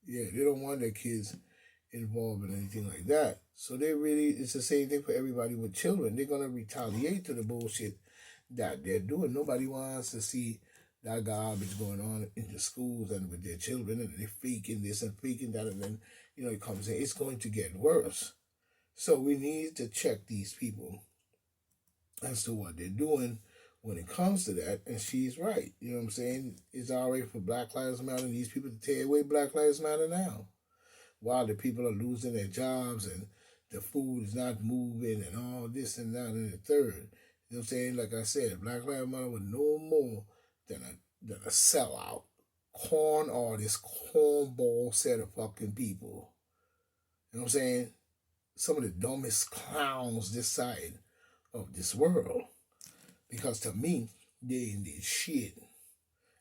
Yeah, they don't want their kids involved in anything like that. So they really, it's the same thing for everybody with children. They're gonna retaliate to the bullshit that they're doing. Nobody wants to see that garbage going on in the schools and with their children, and they're faking this and faking that, and then it comes in. It's going to get worse. So we need to check these people as to what they're doing when it comes to that. And she's right. You know what I'm saying? It's all right for Black Lives Matter and these people to tear away Black Lives Matter now, while the people are losing their jobs and the food is not moving and all this and that and the third. You know what I'm saying? Like I said, Black Lives Matter was no more than a sellout, corn artist, cornball set of fucking people. You know what I'm saying? Some of the dumbest clowns this side of this world. Because to me, they did shit.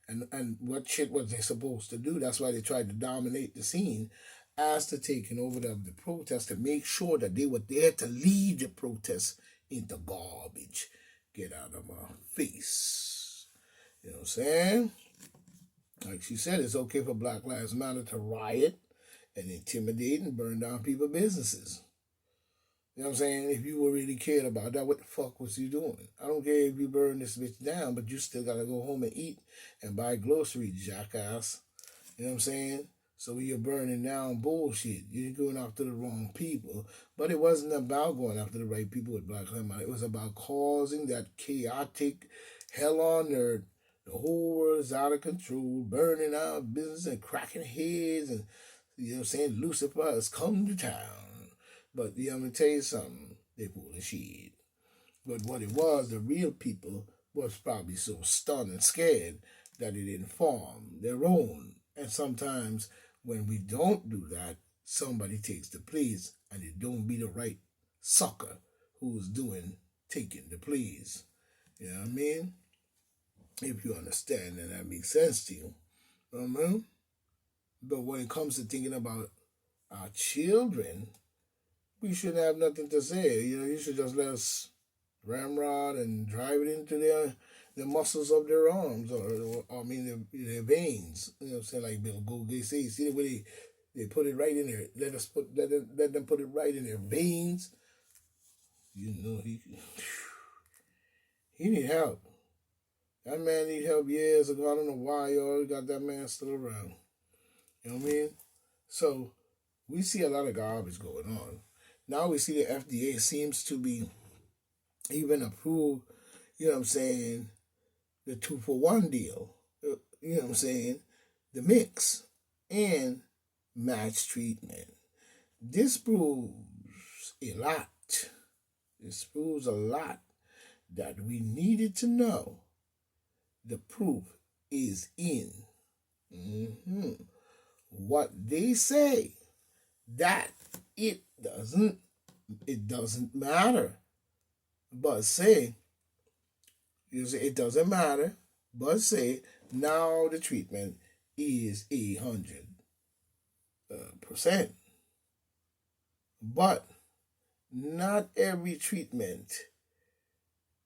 And what shit was they supposed to do? That's why they tried to dominate the scene as to taking over the protest to make sure that they were there to lead the protest into garbage. Get out of my face. You know what I'm saying? Like she said, it's okay for Black Lives Matter to riot and intimidate and burn down people's businesses. You know what I'm saying? If you were really cared about that, what the fuck was you doing? I don't care if you burn this bitch down, but you still gotta go home and eat and buy groceries, jackass. You know what I'm saying? So you're burning down bullshit. You're going after the wrong people. But it wasn't about going after the right people with Black Lives Matter. It was about causing that chaotic hell on earth. The whole world is out of control, burning out business and cracking heads, and you know what I'm saying? Lucifer has come to town. But yeah, I'm gonna tell you something. They full of shit. But what it was, the real people was probably so stunned and scared that they didn't form their own. And sometimes when we don't do that, somebody takes the place, and it don't be the right sucker who's taking the place. You know what I mean? If you understand and that makes sense to you. But when it comes to thinking about our children, we shouldn't have nothing to say. You should just let us ramrod and drive it into the muscles of their arms, or I mean their veins. You know what I'm saying? Like Bill Goldgate says, see the way they put it right in there. Let them put it right in their veins. He need help. That man need help years ago. I don't know why y'all got that man still around. You know what I mean? So we see a lot of garbage going on. Now we see the FDA seems to be even approved, you know what I'm saying, the 2-for-1 deal, you know what I'm saying, the mix and match treatment. This proves a lot. This proves a lot that we needed to know. The proof is in what they say, that it doesn't matter. But say, it doesn't matter, but say now the treatment is 100%. But not every treatment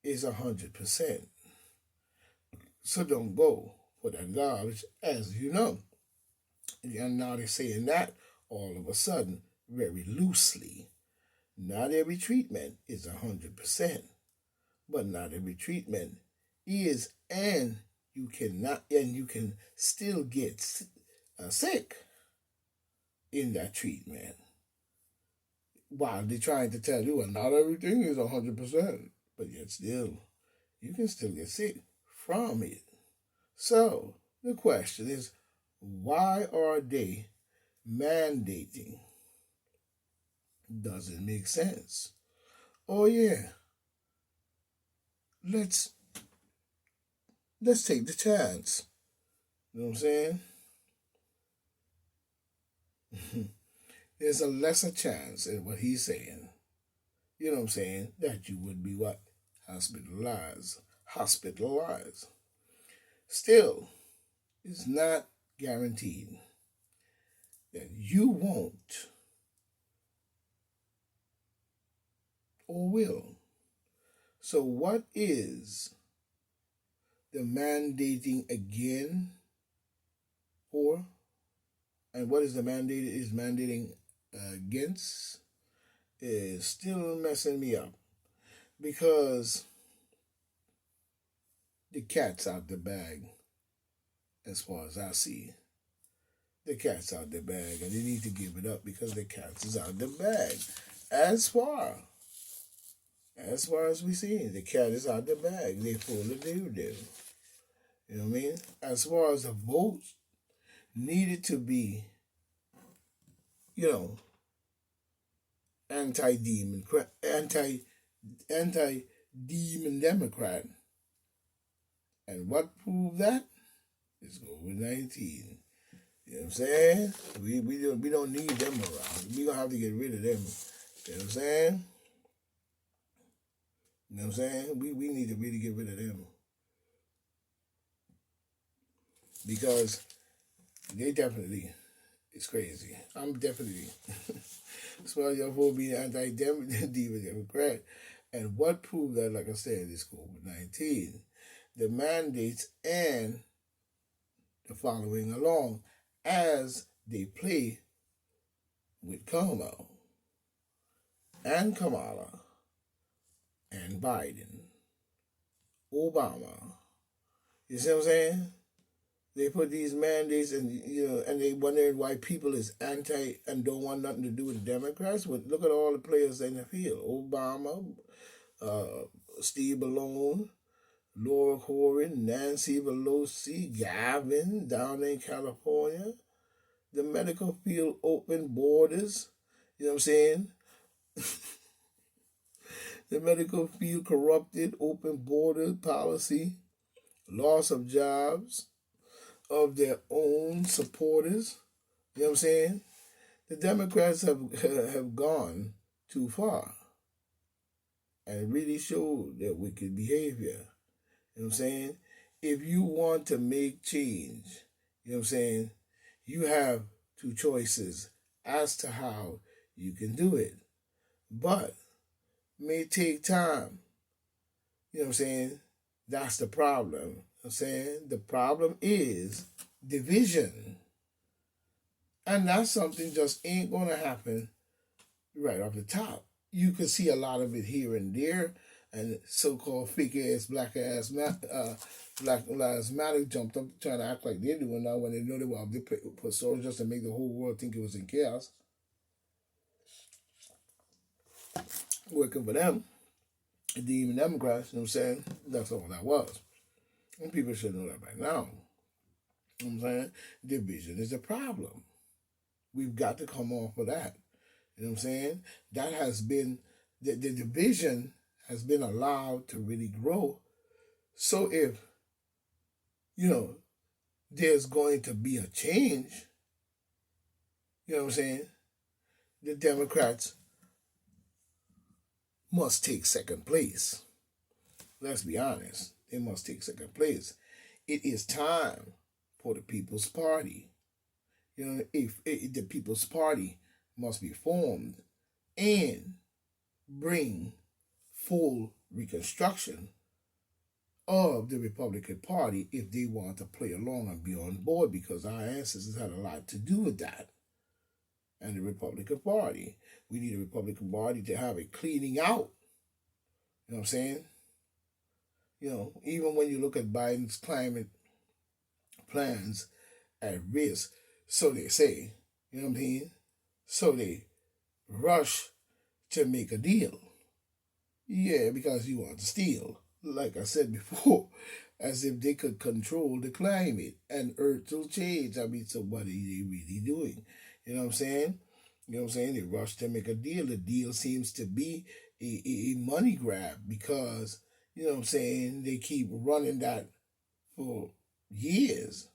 is 100%. So don't go for that garbage, as you know. And now they're saying that all of a sudden, very loosely. Not every treatment is 100%, but not every treatment is, and you can still get sick in that treatment. While they're trying to tell you, well, not everything is 100%, but yet still, you can still get sick from it. So the question is, why are they mandating? Doesn't make sense. Oh yeah, let's take the chance. You know what I'm saying? There's a lesser chance in what he's saying. You know what I'm saying? That you would be what? Hospitalized. Hospitalized. Still, it's not guaranteed that you won't or will. So, what is the mandating again for? And what is the mandate is mandating against is still messing me up because the cat's out the bag as far as I see. The cat's out the bag and they need to give it up because the cat is out the bag. As far as we see, the cat is out the bag. They full of doo-doo. You know what I mean? As far as the votes needed to be, you know, anti-demon Democrat. And what proved that? Is COVID-19. You know what I'm saying? We don't need them around. We're gonna have to get rid of them. You know what I'm saying? You know what I'm saying? We need to really get rid of them. Because they definitely, it's crazy. I'm definitely, as far as your whole being anti-Democrat. And what proved that, like I said, is COVID-19. The mandates and the following along as they play with Cuomo and Kamala and Biden, Obama. You see what I'm saying? They put these mandates and and they wondering why people is anti and don't want nothing to do with the Democrats. But look at all the players in the field: Obama, Steve Malone, Laura Horan, Nancy Pelosi, Gavin down in California. The medical field open borders. You know what I'm saying? The medical field corrupted, open border policy, loss of jobs of their own supporters. You know what I'm saying? The Democrats have gone too far and really showed their wicked behavior. You know what I'm saying? If you want to make change, you know what I'm saying, you have two choices as to how you can do it. But may take time. You know what I'm saying? That's the problem. You know what I'm saying? The problem is division. And that's something just ain't going to happen right off the top. You can see a lot of it here and there, and so-called fake-ass, Black Lives Matter jumped up trying to act like they're doing now when they know they put soldiers just to make the whole world think it was in chaos. Working for them, the Democrats, you know what I'm saying? That's all that was. And people should know that by now. You know what I'm saying? Division is a problem. We've got to come off of that. You know what I'm saying? That has been, the division has been allowed to really grow. So if, there's going to be a change, you know what I'm saying? The Democrats must take second place. Let's be honest. They must take second place. It is time for the People's Party. If the People's Party must be formed and bring full reconstruction of the Republican Party if they want to play along and be on board, because our ancestors had a lot to do with that. And the Republican Party. We need a Republican Party to have a cleaning out. You know what I'm saying? Even when you look at Biden's climate plans at risk, so they say, you know what I mean? So they rush to make a deal. Yeah, because you want to steal. Like I said before, as if they could control the climate and Earth will change. I mean, so what are they really doing? You know what I'm saying? You know what I'm saying? They rush to make a deal. The deal seems to be a money grab because, you know what I'm saying, they keep running that for years.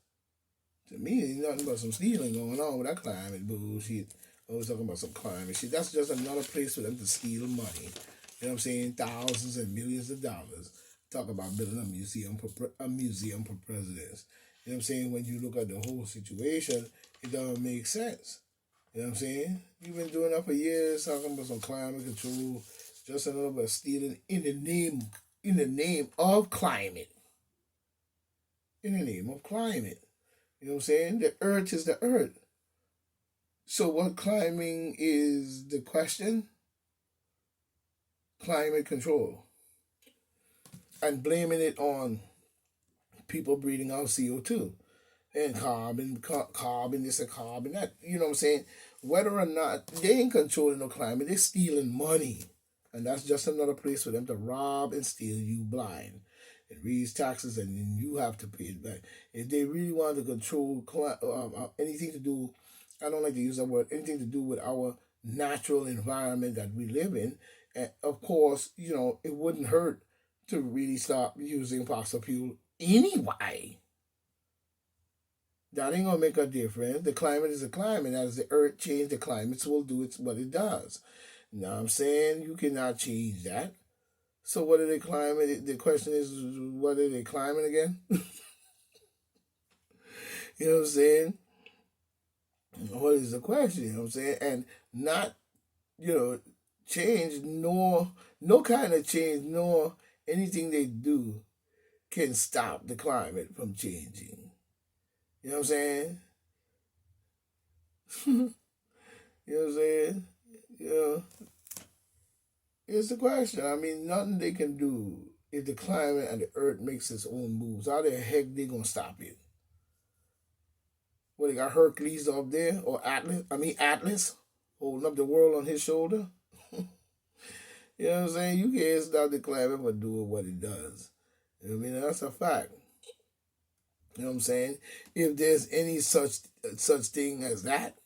To me, there's nothing but some stealing going on with that climate bullshit. I was talking about some climate shit. That's just another place for them to steal money. You know what I'm saying? Thousands and millions of dollars. Talk about building a museum for presidents. You know what I'm saying? When you look at the whole situation, it doesn't make sense. You know what I'm saying? You've been doing that for years, talking about some climate control, just another bit of stealing in the name of climate. In the name of climate. You know what I'm saying? The earth is the earth. So what climbing is the question? Climate control. And blaming it on people breathing out CO2 and carbon this and carbon that. You know what I'm saying? Whether or not they ain't controlling the climate, they're stealing money. And that's just another place for them to rob and steal you blind and raise taxes, and then you have to pay it back. If they really want to control anything to do, I don't like to use that word, anything to do with our natural environment that we live in, and of course, it wouldn't hurt to really stop using fossil fuel anyway. That ain't gonna make a difference. The climate is a climate. As the earth changes, the climates will do what it does. Now I'm saying you cannot change that. So what are they climbing? The question is, what are they climbing again? You know what I'm saying? What is the question? You know what I'm saying? And not, change, nor no kind of change, nor anything they do can stop the climate from changing. You know what I'm saying? You know what I'm saying? It's the question. I mean, nothing they can do if the climate and the earth makes its own moves. How the heck they gonna stop it? What, they got Hercules up there, or Atlas, holding up the world on his shoulder? You know what I'm saying? You can't stop the climate from doing what it does. I mean, that's a fact. You know what I'm saying? If there's any such thing as that,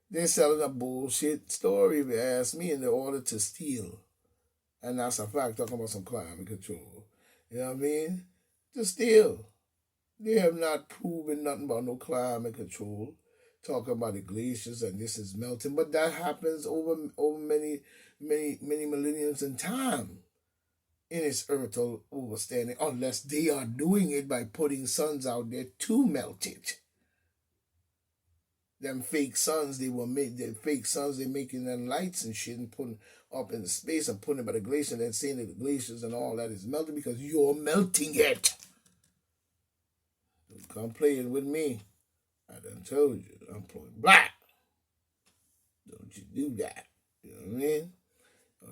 they're selling a bullshit story, if you ask me, in order to steal. And that's a fact, talking about some climate control. You know what I mean? To steal. They have not proven nothing about no climate control. Talking about the glaciers and this is melting, but that happens over many millenniums in time in its earth overstanding, unless they are doing it by putting suns out there to melt it. Them fake suns they're making them lights and shit and putting up in space and putting it by the glacier and then saying that the glaciers and all that is melting because you're melting it. Don't come playing with me. I done told you, I'm playing black. Don't you do that. You know what I mean?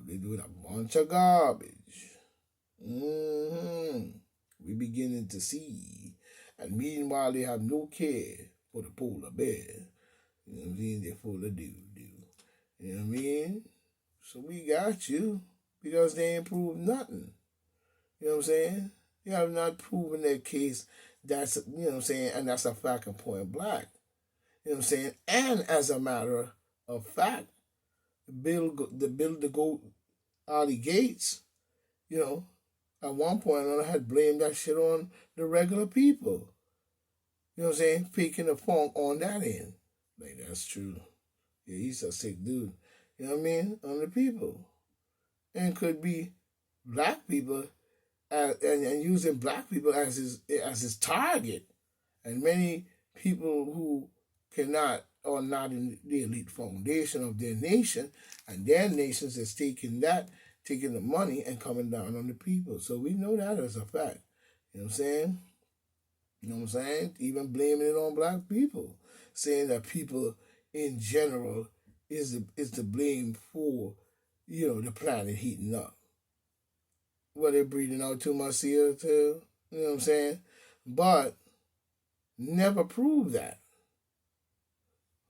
They doing a bunch of garbage. We beginning to see. And meanwhile, they have no care for the polar bear. You know what I mean? They're full of doo-doo. You know what I mean? So we got you because they ain't proved nothing. You know what I'm saying? They have not proven their case. That's, you know what I'm saying? And that's a fact and point blank. You know what I'm saying? And as a matter of fact, the GOAT Ali Gates, at one point I had blamed that shit on the regular people. You know what I'm saying? Picking the funk on that end. Like, that's true. Yeah, he's a sick dude. You know what I mean? On the people. And could be black people and using black people as his target. And many people who cannot or not in the elite foundation of their nation, and their nations is taking the money and coming down on the people. So we know that as a fact. You know what I'm saying? You know what I'm saying? Even blaming it on black people. Saying that people in general is to blame for, the planet heating up. Well, they're breathing out too much CO2. You know what I'm saying? But never prove that.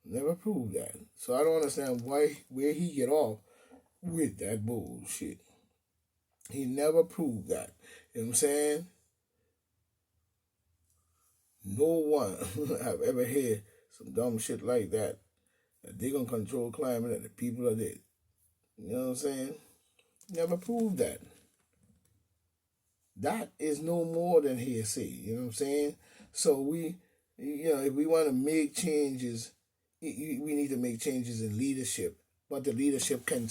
Never proved that. So I don't understand where he get off with that bullshit. He never proved that. You know what I'm saying? No one have ever heard some dumb shit like that. That they gonna control climate and the people are dead. You know what I'm saying? Never proved that. That is no more than hearsay. You know what I'm saying? So if we want to make changes, we need to make changes in leadership. But the leadership can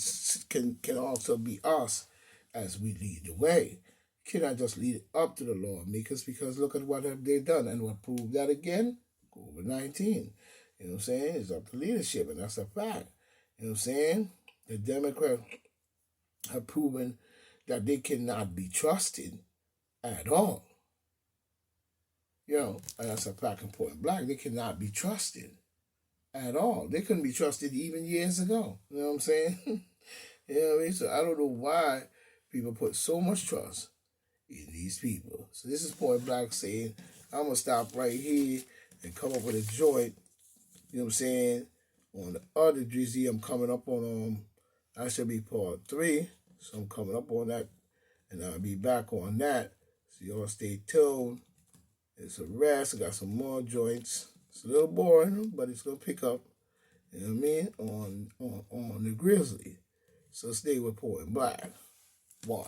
also be us as we lead the way. You cannot just lead it up to the lawmakers because look at what have they done and what proved that again? COVID-19. You know what I'm saying? It's up to leadership and that's a fact. You know what I'm saying? The Democrats have proven that they cannot be trusted at all. And that's a fact and point blank. They cannot be trusted. at all. They couldn't be trusted even years ago. You know what I'm saying? You know what I mean? So I don't know why people put so much trust in these people. So this is Point Black saying, I'm going to stop right here and come up with a joint, you know what I'm saying, on the other Drizzy. I'm coming up on, that should be part 3. So I'm coming up on that, and I'll be back on that. So y'all stay tuned. It's a rest. I got some more joints. It's a little boring, but it's going to pick up, you know what I mean, on the Grizzly. So stay with Point Black. 1.